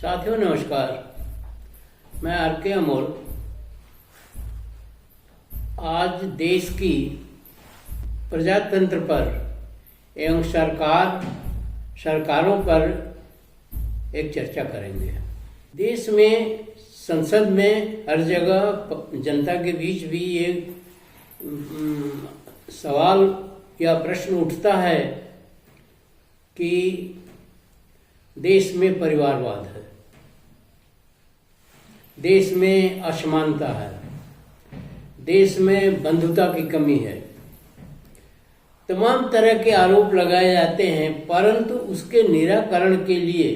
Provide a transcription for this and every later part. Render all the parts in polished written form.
साथियों नमस्कार। मैं आर.के. अमोल आज देश की प्रजातंत्र पर एवं सरकारों पर एक चर्चा करेंगे। देश में संसद में हर जगह जनता के बीच भी एक सवाल या प्रश्न उठता है कि देश में परिवारवाद है, देश में असमानता है, देश में बंधुता की कमी है। तमाम तरह के आरोप लगाए जाते हैं, परंतु उसके निराकरण के लिए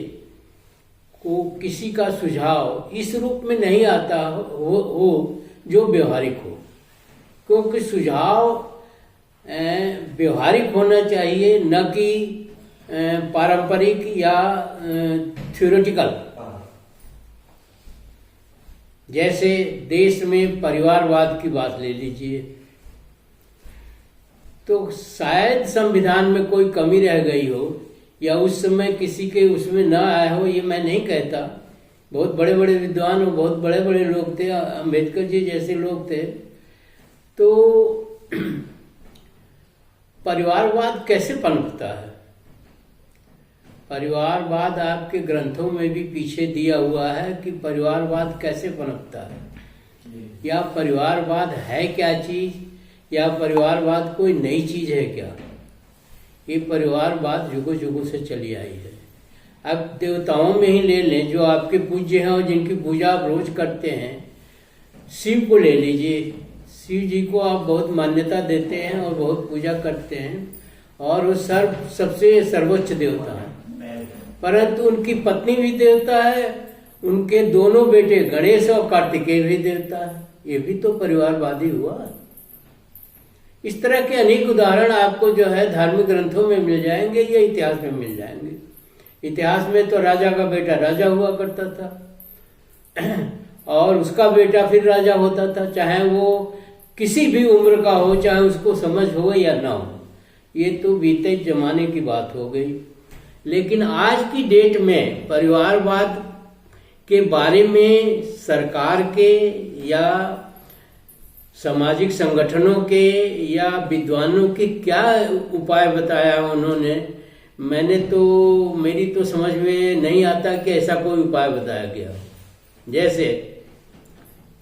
को किसी का सुझाव इस रूप में नहीं आता हो जो व्यवहारिक हो, क्योंकि सुझाव व्यवहारिक होना चाहिए, न कि पारंपरिक या थ्योरेटिकल। जैसे देश में परिवारवाद की बात ले लीजिए, तो शायद संविधान में कोई कमी रह गई हो या उस समय किसी के उसमें न आया हो, ये मैं नहीं कहता। बहुत बड़े बड़े विद्वान और बहुत बड़े बड़े लोग थे, अम्बेडकर जी जैसे लोग थे। तो परिवारवाद कैसे पनपता है? परिवारवाद आपके ग्रंथों में भी पीछे दिया हुआ है कि परिवारवाद कैसे पनपता है, या परिवारवाद है क्या चीज, या परिवारवाद कोई नई चीज है क्या। ये परिवारवाद युगों युगों से चली आई है। अब देवताओं में ही ले लें, जो आपके पूज्य हैं और जिनकी पूजा आप रोज करते हैं। शिव को ले लीजिए, शिव जी को आप बहुत मान्यता देते हैं और बहुत पूजा करते हैं, और वो सबसे सर्वोच्च देवता है। परंतु उनकी पत्नी भी देवता है, उनके दोनों बेटे गणेश और कार्तिकेय भी देवता है। ये भी तो परिवारवादी हुआ। इस तरह के अनेक उदाहरण आपको जो है धार्मिक ग्रंथों में मिल जाएंगे या इतिहास में मिल जाएंगे। इतिहास में तो राजा का बेटा राजा हुआ करता था और उसका बेटा फिर राजा होता था, चाहे वो किसी भी उम्र का हो, चाहे उसको समझ हो या ना हो। ये तो बीते जमाने की बात हो गई। लेकिन आज की डेट में परिवारवाद के बारे में सरकार के या सामाजिक संगठनों के या विद्वानों के क्या उपाय बताया उन्होंने, मेरी तो समझ में नहीं आता कि ऐसा कोई उपाय बताया गया। जैसे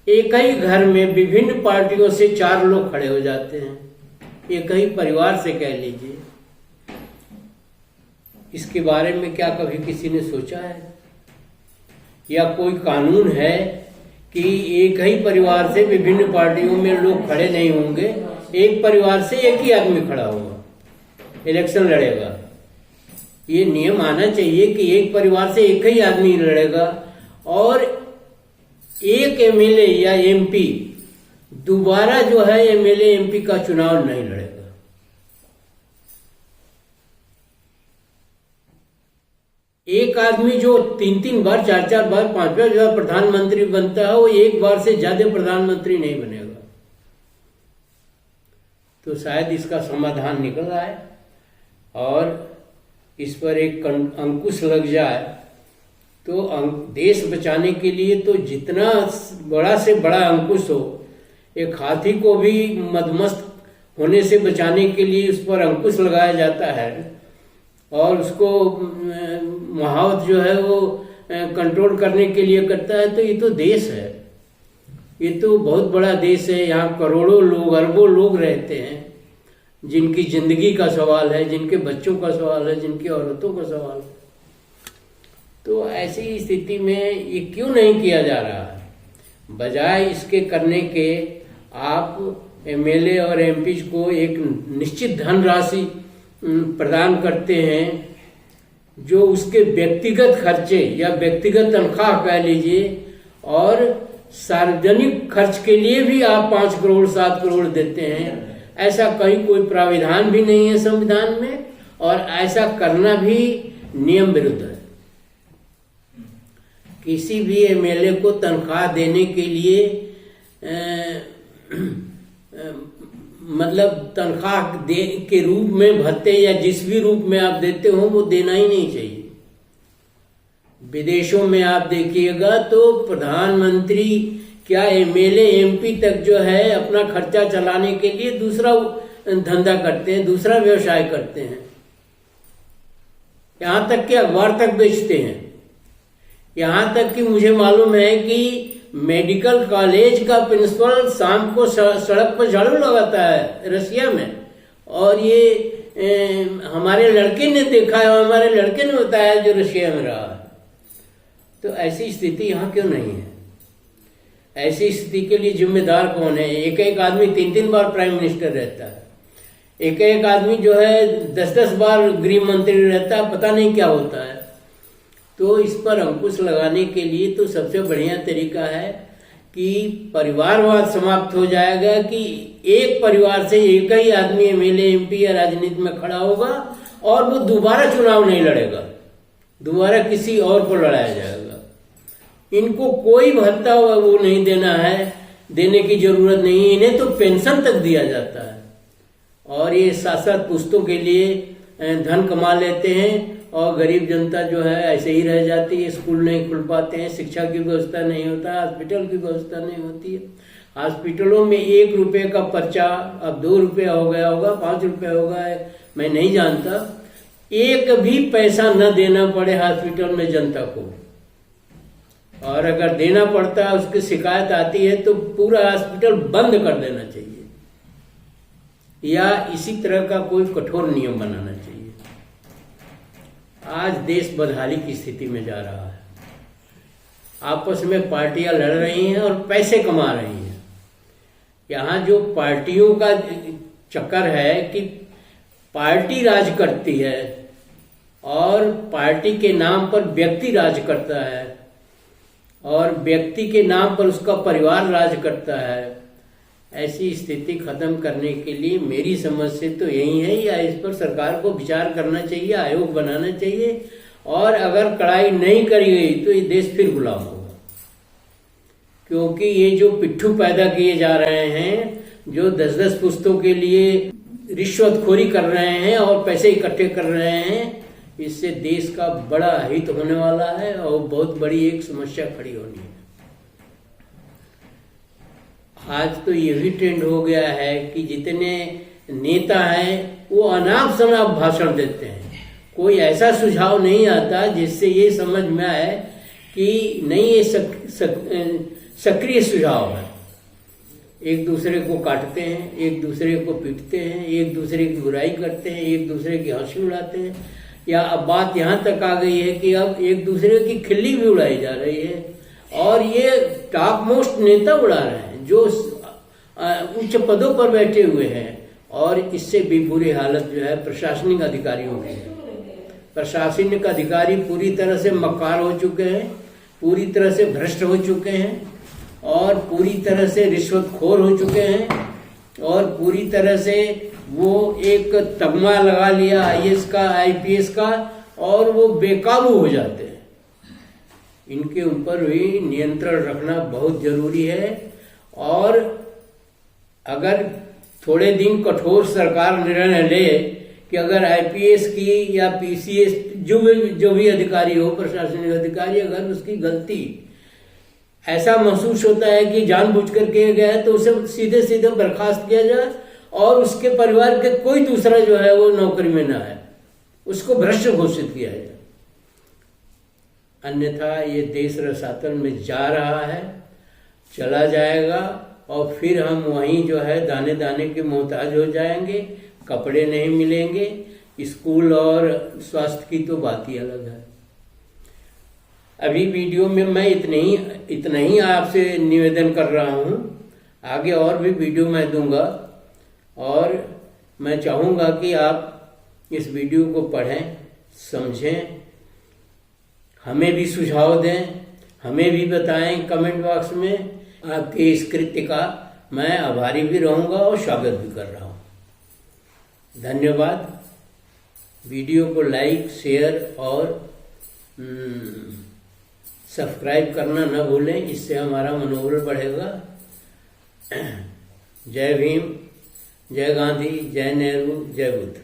एक ही घर में विभिन्न पार्टियों से 4 लोग खड़े हो जाते हैं, एक ही परिवार से कह लीजिए। इसके बारे में क्या कभी किसी ने सोचा है? या कोई कानून है कि एक ही परिवार से विभिन्न पार्टियों में लोग खड़े नहीं होंगे, एक परिवार से एक ही आदमी खड़ा होगा, इलेक्शन लड़ेगा। ये नियम आना चाहिए कि एक परिवार से एक ही आदमी लड़ेगा और एक एमएलए या एमपी दोबारा जो है एमएलए एमपी का चुनाव नहीं लड़ेगा। एक आदमी जो 3-3 बार 4-4 बार 5-5 बार प्रधानमंत्री बनता है, वो एक बार से ज्यादा प्रधानमंत्री नहीं बनेगा। तो शायद इसका समाधान निकल आए और इस पर एक अंकुश लग जाए, तो देश बचाने के लिए तो जितना बड़ा से बड़ा अंकुश हो, एक हाथी को भी मदमस्त होने से बचाने के लिए उस पर अंकुश लगाया जाता है और उसको महावत जो है वो कंट्रोल करने के लिए करता है। तो ये तो देश है, ये तो बहुत बड़ा देश है। यहाँ करोड़ों लोग, अरबों लोग रहते हैं, जिनकी जिंदगी का सवाल है, जिनके बच्चों का सवाल है, जिनकी औरतों का सवाल है। तो ऐसी स्थिति में ये क्यों नहीं किया जा रहा है? बजाय इसके करने के आप एमएलए और एमपी को एक निश्चित धनराशि प्रदान करते हैं, जो उसके व्यक्तिगत खर्चे या व्यक्तिगत तनख्वाह कह लीजिए, और सार्वजनिक खर्च के लिए भी आप 5 करोड़ 7 करोड़ देते हैं। ऐसा कहीं कोई प्राविधान भी नहीं है संविधान में, और ऐसा करना भी नियम विरुद्ध है। किसी भी एमएलए को तनख्वाह देने के लिए मतलब तनख्वाह के रूप में भत्ते या जिस भी रूप में आप देते हो वो देना ही नहीं चाहिए। विदेशों में आप देखिएगा तो प्रधानमंत्री क्या एमएलए एमपी तक जो है अपना खर्चा चलाने के लिए दूसरा धंधा करते हैं, दूसरा व्यवसाय करते हैं। यहां तक कि अखबार तक बेचते हैं। यहां तक कि मुझे मालूम है कि मेडिकल कॉलेज का प्रिंसिपल शाम को सड़क पर झाड़ू लगाता है रसिया में, और ये हमारे लड़के ने देखा है, हमारे लड़के ने बताया जो रशिया में रहा है। तो ऐसी स्थिति यहाँ क्यों नहीं है? ऐसी स्थिति के लिए जिम्मेदार कौन है? एक एक आदमी 3-3 बार प्राइम मिनिस्टर रहता है, एक एक आदमी जो है 10-10 बार गृह मंत्री रहता है, पता नहीं क्या होता है। तो इस पर अंकुश लगाने के लिए तो सबसे बढ़िया तरीका है कि परिवारवाद समाप्त हो जाएगा, कि एक परिवार से एक ही आदमी एमएलए एमपी या राजनीति में खड़ा होगा और वो दोबारा चुनाव नहीं लड़ेगा, दोबारा किसी और को लड़ाया जाएगा। इनको कोई भत्ता वो नहीं देना है, देने की जरूरत नहीं, इन्हें तो पेंशन तक दिया जाता है। और ये साथ पुश्तों के लिए धन कमा लेते हैं और गरीब जनता जो है ऐसे ही रह जाती है। स्कूल नहीं खुल पाते हैं, शिक्षा की व्यवस्था नहीं होता, हॉस्पिटल की व्यवस्था नहीं होती है। हॉस्पिटलों में 1 रुपए का पर्चा अब 2 रुपया हो गया होगा, 5 रुपया होगा, मैं नहीं जानता। एक भी पैसा न देना पड़े हॉस्पिटल में जनता को, और अगर देना पड़ता है, उसकी शिकायत आती है तो पूरा हॉस्पिटल बंद कर देना चाहिए, या इसी तरह का कोई कठोर नियम बनाना चाहिए। आज देश बदहाली की स्थिति में जा रहा है। आपस में पार्टियां लड़ रही हैं और पैसे कमा रही हैं। यहाँ जो पार्टियों का चक्कर है कि पार्टी राज करती है और पार्टी के नाम पर व्यक्ति राज करता है, और व्यक्ति के नाम पर उसका परिवार राज करता है। ऐसी स्थिति खत्म करने के लिए मेरी समझ से तो यही है, या इस पर सरकार को विचार करना चाहिए, आयोग बनाना चाहिए, और अगर कड़ाई नहीं करी गई तो ये देश फिर गुलाम होगा। क्योंकि ये जो पिट्ठू पैदा किए जा रहे हैं, जो 10-10 पुश्तों के लिए रिश्वतखोरी कर रहे हैं और पैसे इकट्ठे कर रहे हैं, इससे देश का बड़ा हित होने वाला है और बहुत बड़ी एक समस्या खड़ी होनी है। आज तो ये भी ट्रेंड हो गया है कि जितने नेता हैं वो अनाप शनाप भाषण देते हैं। कोई ऐसा सुझाव नहीं आता जिससे ये समझ में आए कि नहीं, ये सक्रिय सुझाव है। एक दूसरे को काटते हैं, एक दूसरे को पीटते हैं, एक दूसरे की बुराई करते हैं, एक दूसरे की हंसी उड़ाते हैं, या अब बात यहाँ तक आ गई है कि अब एक दूसरे की खिल्ली भी उड़ाई जा रही है। और ये टॉप मोस्ट नेता उड़ा रहे हैं जो उच्च पदों पर बैठे हुए हैं, और इससे भी बुरी हालत जो है प्रशासनिक अधिकारियों की है। प्रशासनिक अधिकारी पूरी तरह से मक्कार हो चुके हैं, पूरी तरह से भ्रष्ट हो चुके हैं, और पूरी तरह से रिश्वतखोर हो चुके हैं, और पूरी तरह से वो एक तगमा लगा लिया आईएएस का, आईपीएस का, और वो बेकाबू हो जाते हैं। इनके ऊपर भी नियंत्रण रखना बहुत जरूरी है। और अगर थोड़े दिन कठोर सरकार निर्णय ले कि अगर आईपीएस की या पीसीएस जो भी अधिकारी हो, प्रशासनिक अधिकारी, अगर उसकी गलती ऐसा महसूस होता है कि जानबूझकर किया गया है, तो उसे सीधे सीधे बर्खास्त किया जाए और उसके परिवार के कोई दूसरा जो है वो नौकरी में ना है, उसको भ्रष्ट घोषित किया जाए। अन्यथा ये देश रसातल में जा रहा है, चला जाएगा, और फिर हम वहीं जो है दाने दाने के मोहताज हो जाएंगे। कपड़े नहीं मिलेंगे, स्कूल और स्वास्थ्य की तो बात ही अलग है। अभी वीडियो में मैं इतना ही आपसे निवेदन कर रहा हूँ। आगे और भी वीडियो मैं दूंगा, और मैं चाहूँगा कि आप इस वीडियो को पढ़ें, समझें, हमें भी सुझाव दें, हमें भी बताएं कमेंट बॉक्स में। आपके इस कृत्य का मैं आभारी भी रहूँगा और स्वागत भी कर रहा हूँ। धन्यवाद। वीडियो को लाइक, शेयर और सब्सक्राइब करना न भूलें, इससे हमारा मनोबल बढ़ेगा। जय भीम, जय गांधी, जय नेहरू, जय बुद्ध।